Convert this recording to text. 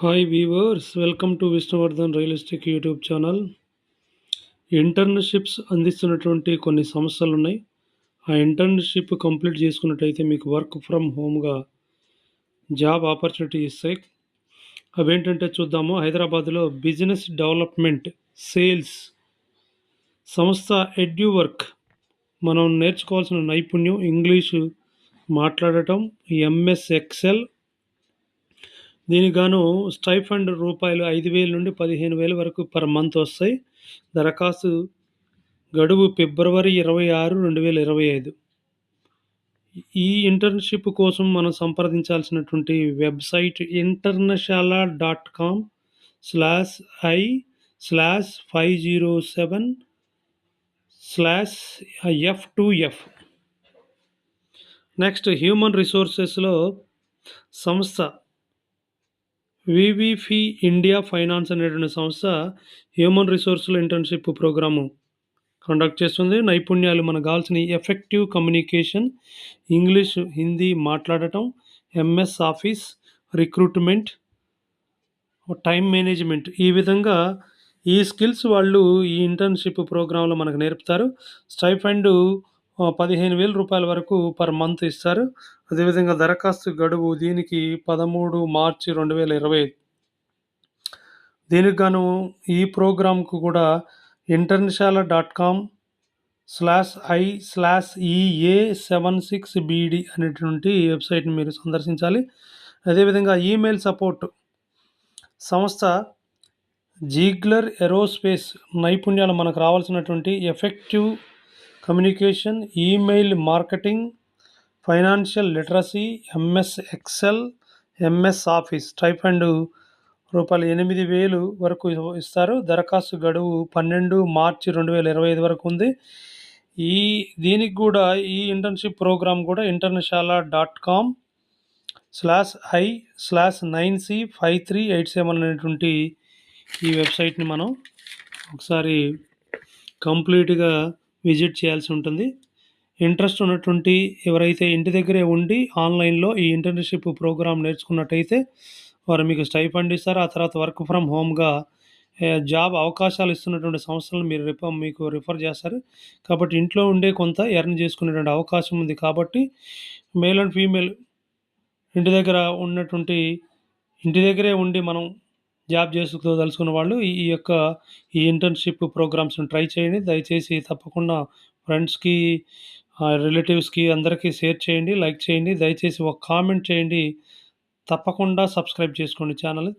Hi weavers, welcome to Vishnuvardhan realistic YouTube channel. Internships అందిస్తున్నటువంటి కొన్ని సంస్థలున్నాయి. ఆ ఇంటర్న్‌షిప్ కంప్లీట్ చేసుకున్నట్టయితే మీకు వర్క్ ఫ్రమ్ హోమ్‌గా జాబ్ ఆపర్చునిటీ ఇస్తాయి. అవేంటంటే చూద్దాము. హైదరాబాద్‌లో బిజినెస్ డెవలప్‌మెంట్, సేల్స్ సంస్థ ఎడ్యువర్క్. మనం నేర్చుకోవాల్సిన నైపుణ్యం ఇంగ్లీషు మాట్లాడటం, ఎంఎస్ ఎక్సెల్. దీనికి గాను స్టైఫండ్ రూపాయలు 5,000 నుండి 15,000 వరకు పర్ మంత్ వస్తాయి. దరఖాస్తు గడువు ఫిబ్రవరి 26, 2025. ఈ ఇంటర్న్‌షిప్ కోసం మనం సంప్రదించాల్సినటువంటి వెబ్‌సైట్ internashala.com/i/507/F2F. నెక్స్ట్ హ్యూమన్ రిసోర్సెస్‌లో సంస్థ వివిఫి ఇండియా ఫైనాన్స్ అనేటువంటి సంస్థ హ్యూమన్ రిసోర్స్‌లో ఇంటర్న్‌షిప్ ప్రోగ్రాము కండక్ట్ చేస్తుంది. నైపుణ్యాలు మనకు కావాల్సినవి ఎఫెక్టివ్ కమ్యూనికేషన్, ఇంగ్లీష్, హిందీ మాట్లాడటం, MS office, recruitment, time management. ఈ విధంగా ఈ స్కిల్స్ వాళ్ళు ఈ ఇంటర్న్‌షిప్ ప్రోగ్రామ్‌లో మనకు నేర్పుతారు. స్టైఫండు 15,000 రూపాయల వరకు పర్ మంత్ ఇస్తారు. అదేవిధంగా దరఖాస్తు గడువు దీనికి 13 మార్చి 2025. దీనికి గాను ఈ ప్రోగ్రామ్‌కు కూడా internashala.com/i/EA76BD అనేటువంటి వెబ్‌సైట్‌ని మీరు సందర్శించాలి. అదేవిధంగా ఈమెయిల్ సపోర్ట్ సంస్థ జీగ్లర్ ఏరోస్పేస్. నైపుణ్యాలు మనకు రావాల్సినటువంటి effective communication, email marketing, financial literacy, MS Excel, MS office. Stipend రూపాయలు 8,000 వరకు ఇస్తారు. దరఖాస్తు గడువు 12 మార్చి 2025 వరకు ఉంది. దీనికి కూడా ఈ ఇంటర్న్‌షిప్ ప్రోగ్రామ్ కూడా internashala.com/i/9C5387 అనేటువంటి ఈ వెబ్‌సైట్‌ని మనం ఒకసారి కంప్లీట్‌గా విజిట్ చేయాల్సి ఉంటుంది. ఇంట్రెస్ట్ ఉన్నటువంటి ఎవరైతే ఇంటి దగ్గరే ఉండి ఆన్‌లైన్‌లో ఈ ఇంటర్న్‌షిప్ ప్రోగ్రామ్ నేర్చుకున్నట్టయితే వారు మీకు స్టైఫండ్ ఇస్తారు. ఆ తర్వాత వర్క్ ఫ్రమ్ హోమ్‌గా జాబ్ అవకాశాలు ఇస్తున్నటువంటి సంస్థలను మీకు రిఫర్ చేస్తారు. కాబట్టి ఇంట్లో ఉండే కొంత ఎర్న్ చేసుకునేటువంటి అవకాశం ఉంది. కాబట్టి మేల్ అండ్ ఫీమేల్ ఇంటి దగ్గరే ఉండి మనం జాబ్ చేసుకోదలుచుకున్న వాళ్ళు ఈ ఇంటర్న్‌షిప్ ప్రోగ్రామ్స్‌ని ట్రై చేయండి. దయచేసి తప్పకుండా ఫ్రెండ్స్‌కి, రిలేటివ్స్‌కి అందరికీ షేర్ చేయండి, లైక్ చేయండి. దయచేసి ఒక కామెంట్ చేయండి. తప్పకుండా సబ్స్క్రైబ్ చేసుకోండి ఛానల్.